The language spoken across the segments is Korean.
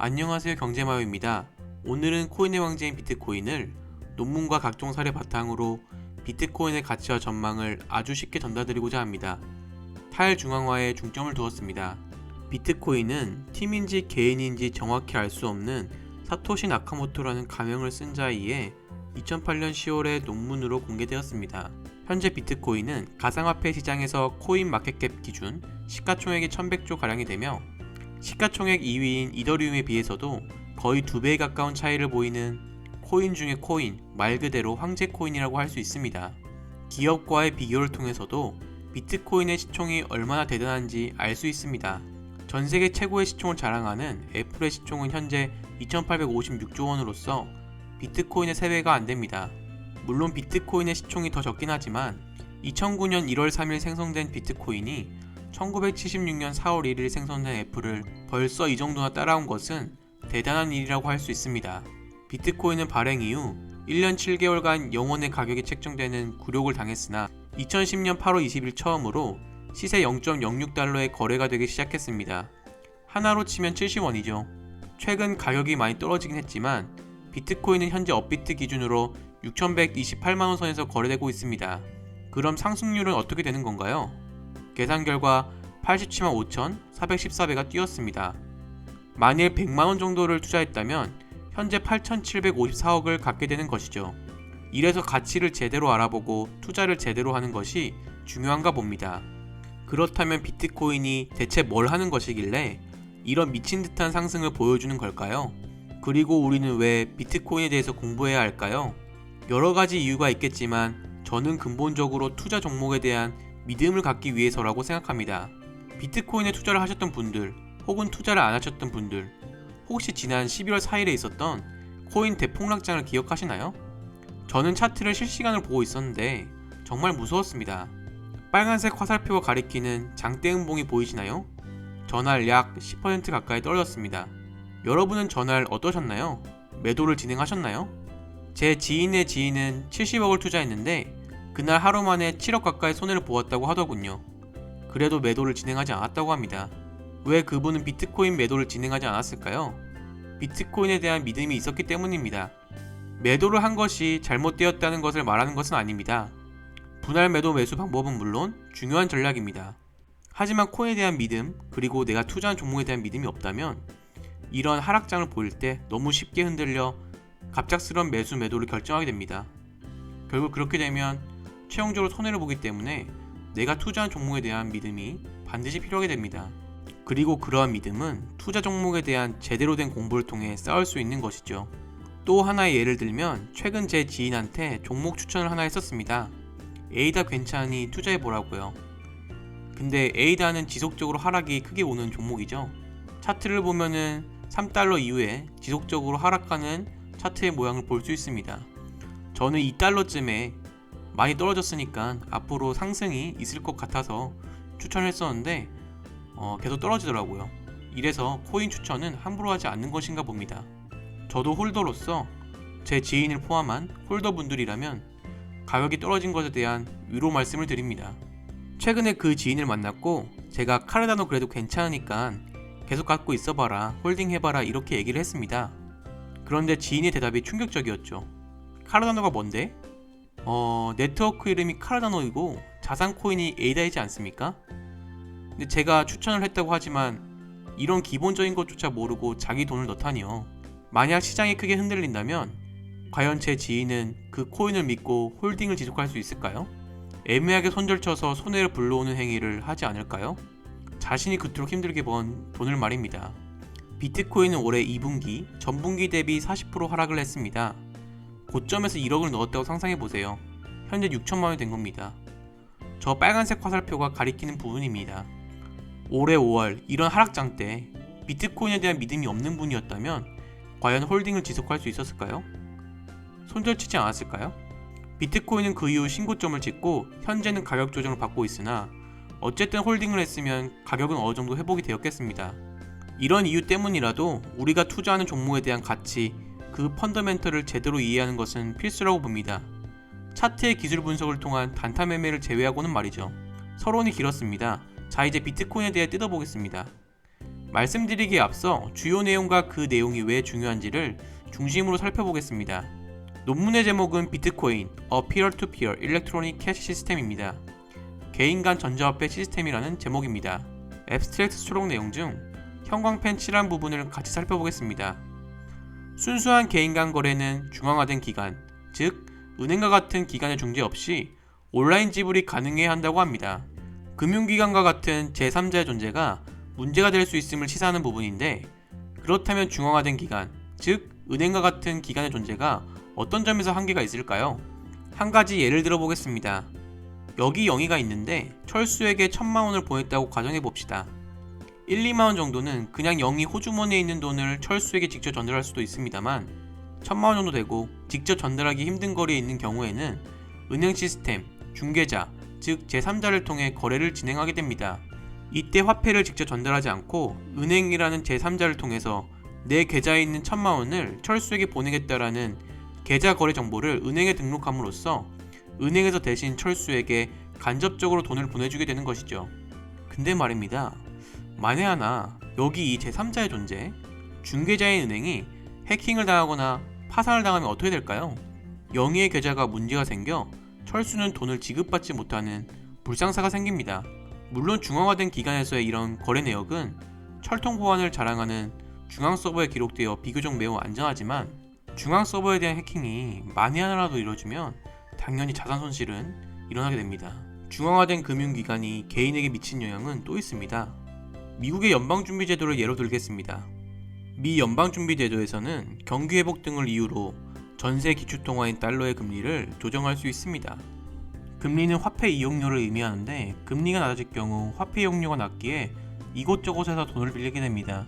안녕하세요, 경제마요입니다. 오늘은 코인의 왕제인 비트코인을 논문과 각종 사례 바탕으로 비트코인의 가치와 전망을 아주 쉽게 전달드리고자 합니다. 탈중앙화에 중점을 두었습니다. 비트코인은 팀인지 개인인지 정확히 알 수 없는 사토시 나카모토라는 가명을 쓴 자이에 2008년 10월에 논문으로 공개되었습니다. 현재 비트코인은 가상화폐 시장에서 코인 마켓캡 기준 시가총액이 1100조 가량이 되며 시가총액 2위인 이더리움에 비해서도 거의 2배에 가까운 차이를 보이는 코인 중의 코인, 말 그대로 황제 코인이라고 할 수 있습니다. 기업과의 비교를 통해서도 비트코인의 시총이 얼마나 대단한지 알 수 있습니다. 전 세계 최고의 시총을 자랑하는 애플의 시총은 현재 2856조 원으로서 비트코인의 3배가 안됩니다. 물론 비트코인의 시총이 더 적긴 하지만 2009년 1월 3일 생성된 비트코인이 1976년 4월 1일 생성된 애플을 벌써 이 정도나 따라온 것은 대단한 일이라고 할 수 있습니다. 비트코인은 발행 이후 1년 7개월간 영원의 가격이 책정되는 굴욕을 당했으나 2010년 8월 20일 처음으로 시세 0.06달러에 거래가 되기 시작했습니다. 하나로 치면 70원이죠. 최근 가격이 많이 떨어지긴 했지만 비트코인은 현재 업비트 기준으로 6,128만원 선에서 거래되고 있습니다. 그럼 상승률은 어떻게 되는 건가요? 계산 결과 87만 5,414배가 뛰었습니다. 만일 100만원 정도를 투자했다면 현재 8,754억을 갖게 되는 것이죠. 이래서 가치를 제대로 알아보고 투자를 제대로 하는 것이 중요한가 봅니다. 그렇다면 비트코인이 대체 뭘 하는 것이길래 이런 미친 듯한 상승을 보여주는 걸까요? 그리고 우리는 왜 비트코인에 대해서 공부해야 할까요? 여러 가지 이유가 있겠지만 저는 근본적으로 투자 종목에 대한 믿음을 갖기 위해서라고 생각합니다. 비트코인에 투자를 하셨던 분들 혹은 투자를 안 하셨던 분들 혹시 지난 12월 4일에 있었던 코인 대폭락장을 기억하시나요? 저는 차트를 실시간으로 보고 있었는데 정말 무서웠습니다. 빨간색 화살표가 가리키는 장대음봉이 보이시나요? 전날 약 10% 가까이 떨어졌습니다. 여러분은 전날 어떠셨나요? 매도를 진행하셨나요? 제 지인의 지인은 70억을 투자했는데 그날 하루 만에 7억 가까이 손해를 보았다고 하더군요. 그래도 매도를 진행하지 않았다고 합니다. 왜 그분은 비트코인 매도를 진행하지 않았을까요? 비트코인에 대한 믿음이 있었기 때문입니다. 매도를 한 것이 잘못되었다는 것을 말하는 것은 아닙니다. 분할 매도 매수 방법은 물론 중요한 전략입니다. 하지만 코인에 대한 믿음, 그리고 내가 투자한 종목에 대한 믿음이 없다면 이런 하락장을 보일 때 너무 쉽게 흔들려 갑작스러운 매수 매도를 결정하게 됩니다. 결국 그렇게 되면 최종적으로 손해를 보기 때문에 내가 투자한 종목에 대한 믿음이 반드시 필요하게 됩니다. 그리고 그러한 믿음은 투자 종목에 대한 제대로 된 공부를 통해 쌓을 수 있는 것이죠. 또 하나의 예를 들면 최근 제 지인한테 종목 추천을 하나 했었습니다. 에이다 괜찮으니 투자해보라고요. 근데 에이다는 지속적으로 하락이 크게 오는 종목이죠. 차트를 보면은 3달러 이후에 지속적으로 하락하는 차트의 모양을 볼 수 있습니다. 저는 2달러쯤에 많이 떨어졌으니까 앞으로 상승이 있을 것 같아서 추천을 했었는데 계속 떨어지더라고요. 이래서 코인 추천은 함부로 하지 않는 것인가 봅니다. 저도 홀더로서 제 지인을 포함한 홀더분들이라면 가격이 떨어진 것에 대한 위로 말씀을 드립니다. 최근에 그 지인을 만났고 제가 카르다노 그래도 괜찮으니까 계속 갖고 있어봐라, 홀딩 해봐라 이렇게 얘기를 했습니다. 그런데 지인의 대답이 충격적이었죠. 카르다노가 뭔데? 네트워크 이름이 카르다노이고 자산 코인이 에이다이지 않습니까? 근데 제가 추천을 했다고 하지만 이런 기본적인 것조차 모르고 자기 돈을 넣다니요. 만약 시장이 크게 흔들린다면 과연 제 지인은 그 코인을 믿고 홀딩을 지속할 수 있을까요? 애매하게 손절쳐서 손해를 불러오는 행위를 하지 않을까요? 자신이 그토록 힘들게 번 돈을 말입니다. 비트코인은 올해 2분기, 전분기 대비 40% 하락을 했습니다. 고점에서 1억을 넣었다고 상상해보세요. 현재 6천만원이 된 겁니다. 저 빨간색 화살표가 가리키는 부분입니다. 올해 5월 이런 하락장 때 비트코인에 대한 믿음이 없는 분이었다면 과연 홀딩을 지속할 수 있었을까요? 손절치지 않았을까요? 비트코인은 그 이후 신고점을 찍고 현재는 가격 조정을 받고 있으나 어쨌든 홀딩을 했으면 가격은 어느 정도 회복이 되었겠습니다. 이런 이유 때문이라도 우리가 투자하는 종목에 대한 가치, 그 펀더멘털을 제대로 이해하는 것은 필수라고 봅니다. 차트의 기술 분석을 통한 단타 매매를 제외하고는 말이죠. 서론이 길었습니다. 자, 이제 비트코인에 대해 뜯어보겠습니다. 말씀드리기에 앞서 주요 내용과 그 내용이 왜 중요한지를 중심으로 살펴보겠습니다. 논문의 제목은 비트코인, A Peer-to-Peer Electronic Cash System입니다. 개인 간 전자화폐 시스템이라는 제목입니다. 앱스트랙트 수록 내용 중 형광펜 칠한 부분을 같이 살펴보겠습니다. 순수한 개인 간 거래는 중앙화된 기관, 즉 은행과 같은 기관의 중재 없이 온라인 지불이 가능해야 한다고 합니다. 금융기관과 같은 제3자의 존재가 문제가 될 수 있음을 시사하는 부분인데, 그렇다면 중앙화된 기관, 즉 은행과 같은 기관의 존재가 어떤 점에서 한계가 있을까요? 한 가지 예를 들어 보겠습니다. 여기 영희가 있는데 철수에게 1,000만원을 보냈다고 가정해봅시다. 1, 2만원 정도는 그냥 영희 호주머니에 있는 돈을 철수에게 직접 전달할 수도 있습니다만 1,000만원 정도 되고 직접 전달하기 힘든 거리에 있는 경우에는 은행 시스템, 중개자, 즉 제3자를 통해 거래를 진행하게 됩니다. 이때 화폐를 직접 전달하지 않고 은행이라는 제3자를 통해서 내 계좌에 있는 1,000만원을 철수에게 보내겠다라는 계좌 거래 정보를 은행에 등록함으로써 은행에서 대신 철수에게 간접적으로 돈을 보내주게 되는 것이죠. 근데 말입니다. 만에 하나 여기 이 제3자의 존재, 중개자인 은행이 해킹을 당하거나 파산을 당하면 어떻게 될까요? 영희의 계좌가 문제가 생겨 철수는 돈을 지급받지 못하는 불상사가 생깁니다. 물론 중앙화된 기관에서의 이런 거래 내역은 철통 보안을 자랑하는 중앙 서버에 기록되어 비교적 매우 안전하지만 중앙 서버에 대한 해킹이 만에 하나라도 이루어지면 당연히 자산 손실은 일어나게 됩니다. 중앙화된 금융기관이 개인에게 미친 영향은 또 있습니다. 미국의 연방준비제도를 예로 들겠습니다. 미 연방준비제도에서는 경기회복 등을 이유로 전세 기축통화인 달러의 금리를 조정할 수 있습니다. 금리는 화폐 이용료를 의미하는데 금리가 낮아질 경우 화폐 이용료가 낮기에 이곳저곳에서 돈을 빌리게 됩니다.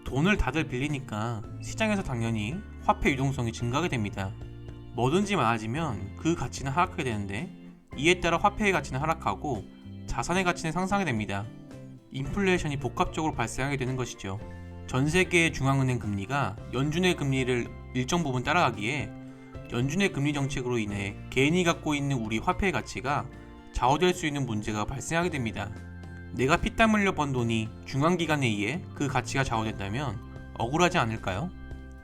돈을 다들 빌리니까 시장에서 당연히 화폐 유동성이 증가하게 됩니다. 뭐든지 많아지면 그 가치는 하락하게 되는데 이에 따라 화폐의 가치는 하락하고 자산의 가치는 상승하게 됩니다. 인플레이션이 복합적으로 발생하게 되는 것이죠. 전 세계의 중앙은행 금리가 연준의 금리를 일정 부분 따라가기에 연준의 금리 정책으로 인해 개인이 갖고 있는 우리 화폐의 가치가 좌우될 수 있는 문제가 발생하게 됩니다. 내가 피땀 흘려 번 돈이 중앙기관에 의해 그 가치가 좌우된다면 억울하지 않을까요?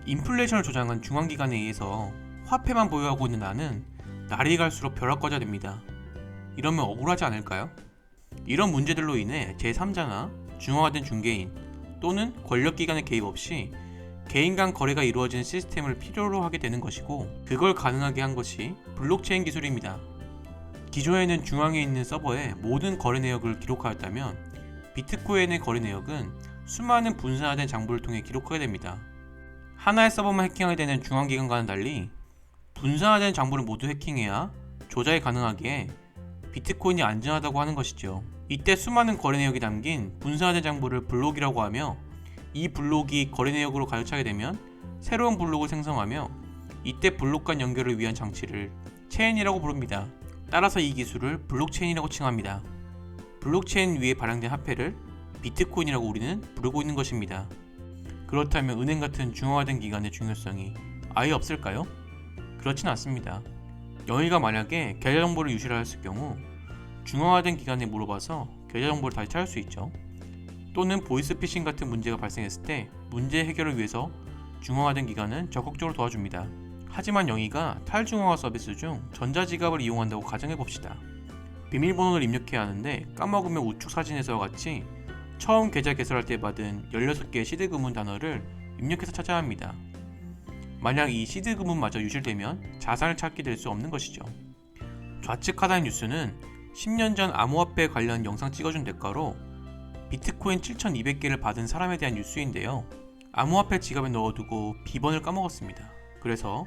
인플레이션을 조장한 중앙기관에 의해서 화폐만 보유하고 있는 나는 날이 갈수록 벼락거져 됩니다. 이러면 억울하지 않을까요? 이런 문제들로 인해 제3자나 중앙화된 중개인 또는 권력기관의 개입 없이 개인 간 거래가 이루어지는 시스템을 필요로 하게 되는 것이고, 그걸 가능하게 한 것이 블록체인 기술입니다. 기존에는 중앙에 있는 서버에 모든 거래 내역을 기록하였다면 비트코인의 거래 내역은 수많은 분산화된 장부를 통해 기록하게 됩니다. 하나의 서버만 해킹하게 되는 중앙기관과는 달리 분산화된 장부를 모두 해킹해야 조작이 가능하기에 비트코인이 안전하다고 하는 것이죠. 이때 수많은 거래 내역이 담긴 분산화된 장부를 블록이라고 하며, 이 블록이 거래 내역으로 가득 차게 되면 새로운 블록을 생성하며 이때 블록 간 연결을 위한 장치를 체인이라고 부릅니다. 따라서 이 기술을 블록체인이라고 칭합니다. 블록체인 위에 발행된 화폐를 비트코인이라고 우리는 부르고 있는 것입니다. 그렇다면 은행 같은 중앙화된 기관의 중요성이 아예 없을까요? 그렇진 않습니다. 영희가 만약에 계좌 정보를 유실하였을 경우 중앙화된 기관에 물어봐서 계좌 정보를 다시 찾을 수 있죠. 또는 보이스피싱 같은 문제가 발생했을 때 문제 해결을 위해서 중앙화된 기관은 적극적으로 도와줍니다. 하지만 영희가 탈중앙화 서비스 중 전자지갑을 이용한다고 가정해봅시다. 비밀번호를 입력해야 하는데 까먹으면 우측 사진에서와 같이 처음 계좌 개설할 때 받은 16개의 시드 금문 단어를 입력해서 찾아야 합니다. 만약 이 시드 금문마저 유실되면 자산을 찾게 될 수 없는 것이죠. 좌측 하단의 뉴스는 10년 전 암호화폐 관련 영상 찍어준 대가로 비트코인 7,200개를 받은 사람에 대한 뉴스인데요. 암호화폐 지갑에 넣어두고 비번을 까먹었습니다. 그래서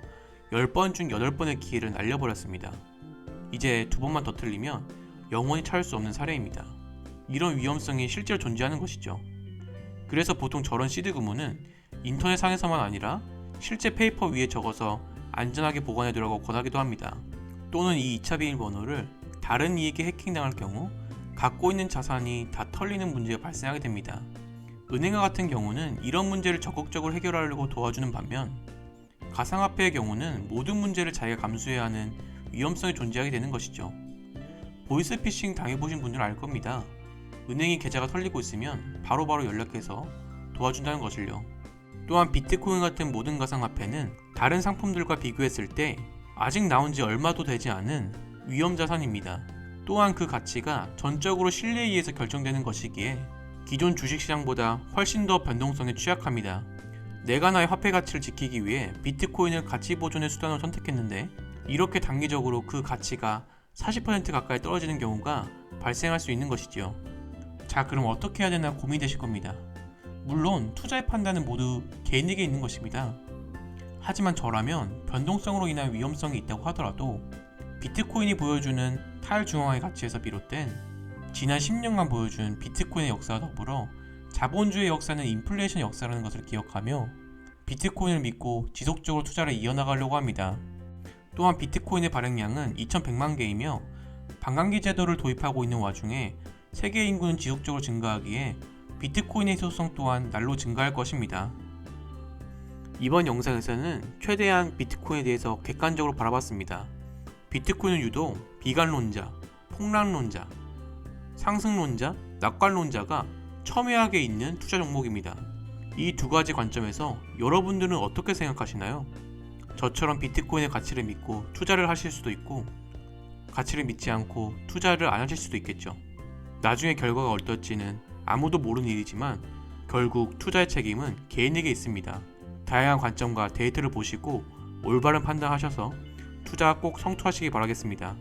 10번 중 8번의 기회를 날려버렸습니다. 이제 2번만 더 틀리면 영원히 찾을 수 없는 사례입니다. 이런 위험성이 실제로 존재하는 것이죠. 그래서 보통 저런 시드 금문은 인터넷상에서만 아니라 실제 페이퍼 위에 적어서 안전하게 보관해두라고 권하기도 합니다. 또는 이 2차 비밀번호를 다른 이에게 해킹당할 경우 갖고 있는 자산이 다 털리는 문제가 발생하게 됩니다. 은행과 같은 경우는 이런 문제를 적극적으로 해결하려고 도와주는 반면, 가상화폐의 경우는 모든 문제를 자기가 감수해야 하는 위험성이 존재하게 되는 것이죠. 보이스피싱 당해보신 분들은 알 겁니다. 은행이 계좌가 털리고 있으면 바로바로 연락해서 도와준다는 것을요. 또한 비트코인 같은 모든 가상화폐는 다른 상품들과 비교했을 때 아직 나온 지 얼마도 되지 않은 위험자산입니다. 또한 그 가치가 전적으로 신뢰에 의해서 결정되는 것이기에 기존 주식시장보다 훨씬 더 변동성에 취약합니다. 내가 나의 화폐 가치를 지키기 위해 비트코인을 가치 보존의 수단으로 선택했는데 이렇게 단기적으로 그 가치가 40% 가까이 떨어지는 경우가 발생할 수 있는 것이죠. 자, 그럼 어떻게 해야 되나 고민되실 겁니다. 물론 투자의 판단은 모두 개인에게 있는 것입니다. 하지만 저라면 변동성으로 인한 위험성이 있다고 하더라도 비트코인이 보여주는 탈중앙화의 가치에서 비롯된 지난 10년간 보여준 비트코인의 역사와 더불어 자본주의 역사는 인플레이션 역사라는 것을 기억하며 비트코인을 믿고 지속적으로 투자를 이어나가려고 합니다. 또한 비트코인의 발행량은 2100만 개이며 반감기 제도를 도입하고 있는 와중에 세계 인구는 지속적으로 증가하기에 비트코인의 희소성 또한 날로 증가할 것입니다. 이번 영상에서는 최대한 비트코인에 대해서 객관적으로 바라봤습니다. 비트코인은 유독 비관론자, 폭락론자, 상승론자, 낙관론자가 첨예하게 있는 투자 종목입니다. 이 두 가지 관점에서 여러분들은 어떻게 생각하시나요? 저처럼 비트코인의 가치를 믿고 투자를 하실 수도 있고 가치를 믿지 않고 투자를 안 하실 수도 있겠죠. 나중에 결과가 어떨지는 아무도 모르는 일이지만 결국 투자의 책임은 개인에게 있습니다. 다양한 관점과 데이터를 보시고 올바른 판단하셔서 투자 꼭 성투하시기 바라겠습니다.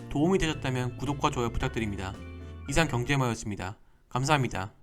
도움이 되셨다면 구독과 좋아요 부탁드립니다. 이상 경제마였습니다. 감사합니다.